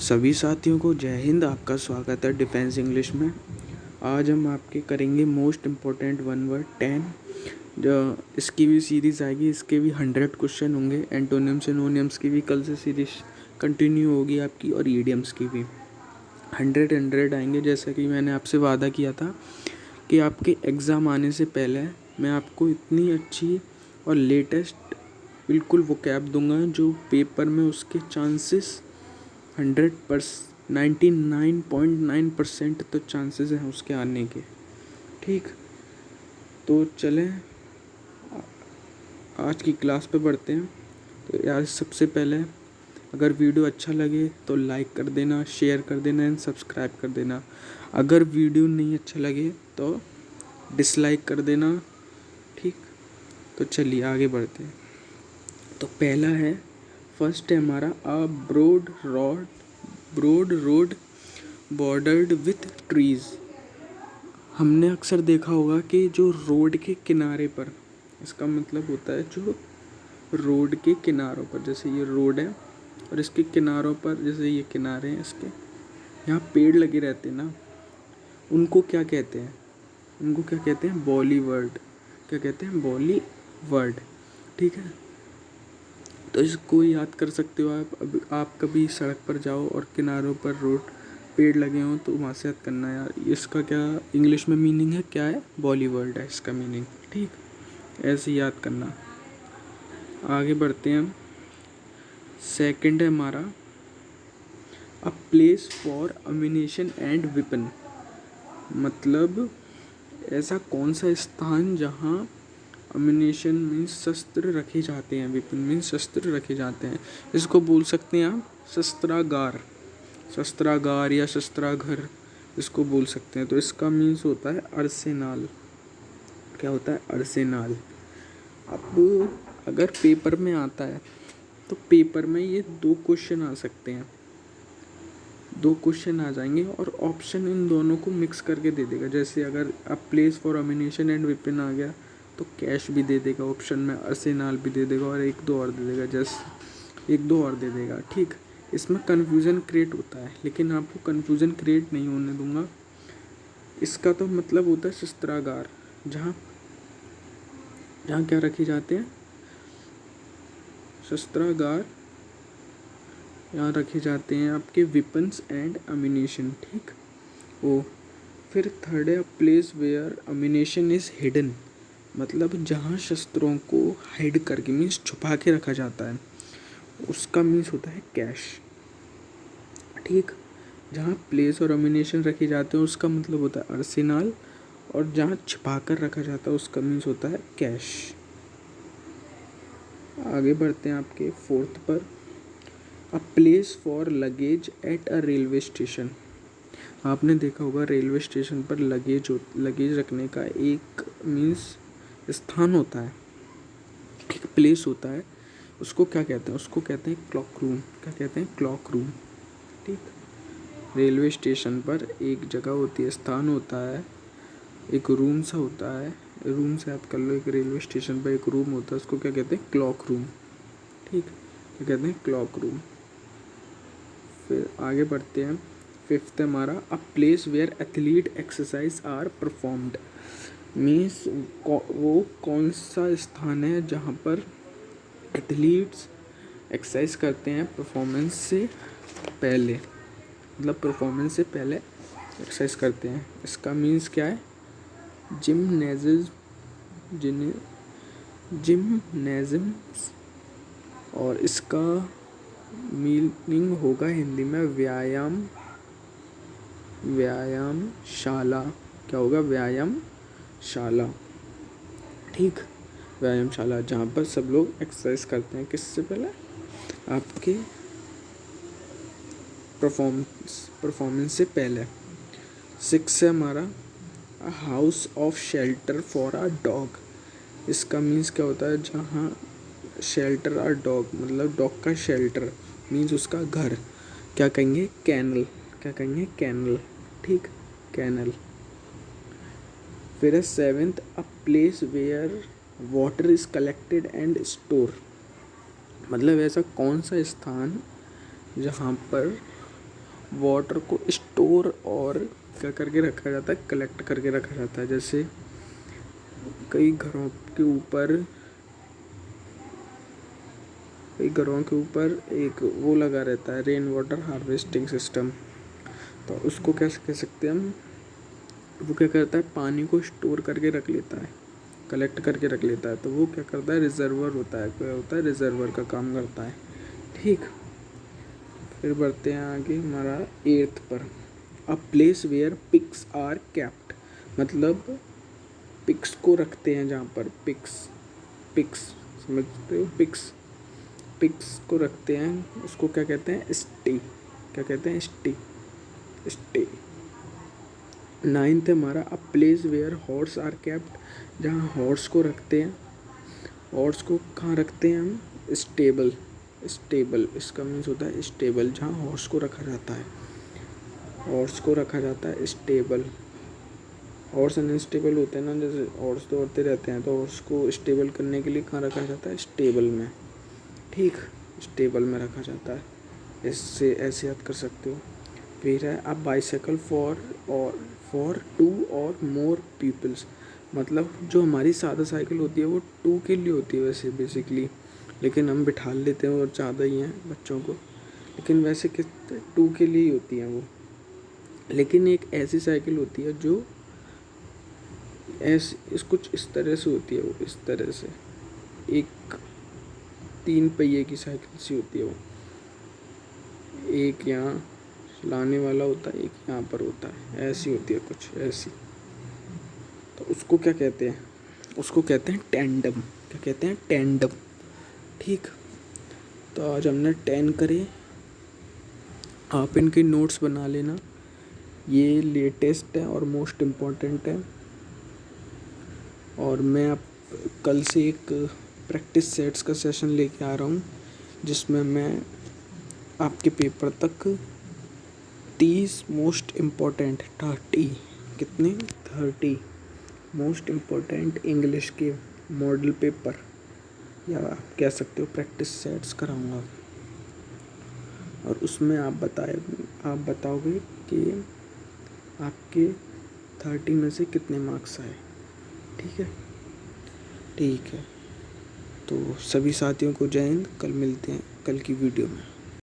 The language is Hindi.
सभी साथियों को जय हिंद। आपका स्वागत है डिफेंस इंग्लिश में। आज हम आपके करेंगे मोस्ट इम्पोर्टेंट वन वर्ड 10। जो इसकी भी सीरीज़ आएगी, इसके भी 100 क्वेश्चन होंगे। एंटोनिम्स सिनोनिम्स की भी कल से सीरीज कंटिन्यू होगी आपकी, और ईडियम्स की भी 100 आएंगे। जैसा कि मैंने आपसे वादा किया था कि आपके एग्ज़ाम आने से पहले मैं आपको इतनी अच्छी और लेटेस्ट बिल्कुल वोकैब दूंगा जो पेपर में उसके चांसेस 99.9% तो चांसेस हैं उसके आने के। ठीक, तो चलें आज की क्लास पे बढ़ते हैं। तो यार सबसे पहले अगर वीडियो अच्छा लगे तो लाइक कर देना, शेयर कर देना एंड सब्सक्राइब कर देना। अगर वीडियो नहीं अच्छा लगे तो डिसलाइक कर देना। ठीक, तो चलिए आगे बढ़ते हैं। तो पहला है, फर्स्ट है हमारा a broad road bordered with trees. हमने अक्सर देखा होगा कि जो रोड के किनारे पर, इसका मतलब होता है जो रोड के किनारों पर, जैसे ये रोड है और इसके किनारों पर, जैसे ये किनारे हैं इसके, यहाँ पेड़ लगे रहते हैं ना, उनको क्या कहते हैं? उनको क्या कहते हैं? बॉलीवर्ड। क्या कहते हैं? बॉलीवर्ड। ठीक है, तो इसको याद कर सकते हो आप। अब आप कभी सड़क पर जाओ और किनारों पर रोड पेड़ लगे हों तो वहाँ से याद करना यार इसका क्या इंग्लिश में मीनिंग है, क्या है? बॉलीवर्ड है इसका मीनिंग। ठीक, ऐसे याद करना। आगे बढ़ते हैं हम। सेकंड है हमारा a place for ammunition and weapon. मतलब ऐसा कौन सा स्थान जहाँ अम्यूनिशन मीन्स शस्त्र रखे जाते हैं, वेपन मीन्स शस्त्र रखे जाते हैं। इसको बोल सकते हैं आप शस्त्रागार, शस्त्रागार या शस्त्राघर, इसको बोल सकते हैं। तो इसका मीन्स होता है अर्सेनाल। क्या होता है? अर्सेनाल। अब अगर पेपर में आता है तो पेपर में ये 2 क्वेश्चन आ सकते हैं, 2 क्वेश्चन आ जाएंगे और ऑप्शन इन दोनों को मिक्स करके दे देगा। जैसे अगर अब place for ammunition and weapon आ गया तो कैश भी दे देगा ऑप्शन में, अर्सेनाल भी दे देगा और 1-2 और दे देगा, जस्ट 1-2 और दे देगा। ठीक, इसमें कन्फ्यूज़न क्रिएट होता है, लेकिन आपको कन्फ्यूज़न क्रिएट नहीं होने दूंगा। इसका तो मतलब होता है शस्त्रागार, जहाँ जहाँ क्या रखे जाते हैं? शस्त्रागार, यहाँ रखे जाते हैं आपके वेपन्स एंड अम्यूनिशन। ठीक, वो फिर थर्ड है place where ammunition is hidden. मतलब जहाँ शस्त्रों को हाइड करके मीन्स छुपा के रखा जाता है, उसका मीन्स होता है कैश। ठीक, जहाँ प्लेस और अम्यूनिशन रखे जाते हैं उसका मतलब होता है अर्सेनाल, और जहाँ छिपा कर रखा जाता है उसका मीन्स होता है कैश। आगे बढ़ते हैं आपके फोर्थ पर, a place for luggage at a railway station. आपने देखा होगा रेलवे स्टेशन पर लगेज रखने का एक मीन्स स्थान होता है, एक प्लेस होता है। उसको क्या कहते हैं? उसको कहते हैं क्लॉक रूम। क्या कहते हैं? Cloak room. ठीक, रेलवे स्टेशन पर एक जगह होती है, स्थान होता है, एक रूम सा होता है। रूम से याद कर लो, एक रेलवे स्टेशन पर एक रूम होता है, उसको क्या कहते हैं? Cloak room. ठीक, क्या कहते हैं? Cloak room. फिर आगे बढ़ते हैं। फिफ्थ है हमारा a place where athlete exercise are performed. Means वो कौन सा स्थान है जहाँ पर एथलीट्स एक्सरसाइज करते हैं परफॉर्मेंस से पहले, मतलब परफॉर्मेंस से पहले एक्सरसाइज करते हैं। इसका मीन्स क्या है? जिम्नेजिम्स, और इसका मीनिंग होगा हिंदी में व्यायामशाला। क्या होगा? व्यायामशाला। ठीक, व्यायामशाला जहाँ पर सब लोग एक्सरसाइज करते हैं किससे पहले? आपके परफॉर्मेंस से पहले। 6 है हमारा a house of shelter for a dog. इसका मीन्स क्या होता है? जहाँ शेल्टर अ डॉग, मतलब डॉग का शेल्टर मीन्स उसका घर। क्या कहेंगे? कैनल। क्या कहेंगे? कैनल। ठीक, कैनल। फिर है 7th a place where water is collected and store. मतलब ऐसा कौन सा स्थान जहाँ पर वाटर को स्टोर और क्या करके रखा जाता है, कलेक्ट करके रखा जाता है। जैसे कई घरों के ऊपर एक वो लगा रहता है, रेन वाटर हार्वेस्टिंग सिस्टम। तो उसको कैसे कह सकते हैं हम, वो क्या करता है, पानी को स्टोर करके रख लेता है, कलेक्ट करके रख लेता है। तो वो क्या करता है, रिजर्वर होता है, क्या होता है, रिजर्वर का काम करता है। ठीक, फिर बढ़ते हैं आगे हमारा 8th पर। A place where pigs are kept, मतलब पिग्स को रखते हैं जहाँ पर पिग्स समझते हो, पिग्स को रखते हैं, उसको क्या कहते हैं, स्टे, क्या कहते हैं, स्टे। 9th है हमारा a place where horse are kept, जहाँ हॉर्स को रखते हैं। हॉर्स को कहाँ रखते हैं हम, स्टेबल, इसका मीन्स होता है स्टेबल, जहाँ हॉर्स को रखा जाता है, हॉर्स को रखा जाता है स्टेबल। हॉर्स अनस्टेबल होते हैं ना, जैसे हॉर्स दौड़ते रहते हैं, तो हॉर्स को स्टेबल करने के लिए कहाँ रखा जाता है, स्टेबल में। ठीक, स्टेबल में रखा जाता है, इससे ऐसे याद कर सकते हो। फिर है अब बाइसाइकिल फॉर 2 और मोर पीपल्स, मतलब जो हमारी सादा साइकिल होती है वो 2 के लिए होती है वैसे बेसिकली, लेकिन हम बिठा लेते हैं और ज़्यादा ही हैं बच्चों को, लेकिन वैसे कितने 2 के लिए ही होती हैं वो। लेकिन एक ऐसी साइकिल होती है जो कुछ इस तरह से होती है, वो इस तरह से एक 3 पहिए की साइकिल सी होती है वो, एक यहाँ लाने वाला होता है, एक यहाँ पर होता है, ऐसी होती है कुछ ऐसी। तो उसको क्या कहते हैं, उसको कहते हैं टैंडम, क्या कहते हैं, टैंडम। ठीक, तो आज हमने 10 करे, आप इनके नोट्स बना लेना, ये लेटेस्ट है और मोस्ट इम्पॉर्टेंट है। और मैं अब कल से एक प्रैक्टिस सेट्स का सेशन लेके आ रहा हूँ, जिसमें मैं आपके पेपर तक 30 मोस्ट इम्पॉर्टेंट 30 कितने 30 मोस्ट इम्पॉर्टेंट इंग्लिश के मॉडल पेपर, या आप कह सकते हो प्रैक्टिस सेट्स कराऊंगा। और उसमें आप बताओगे कि आपके 30 में से कितने मार्क्स आए। ठीक है, ठीक है। तो सभी साथियों को जय हिंद, कल मिलते हैं कल की वीडियो में।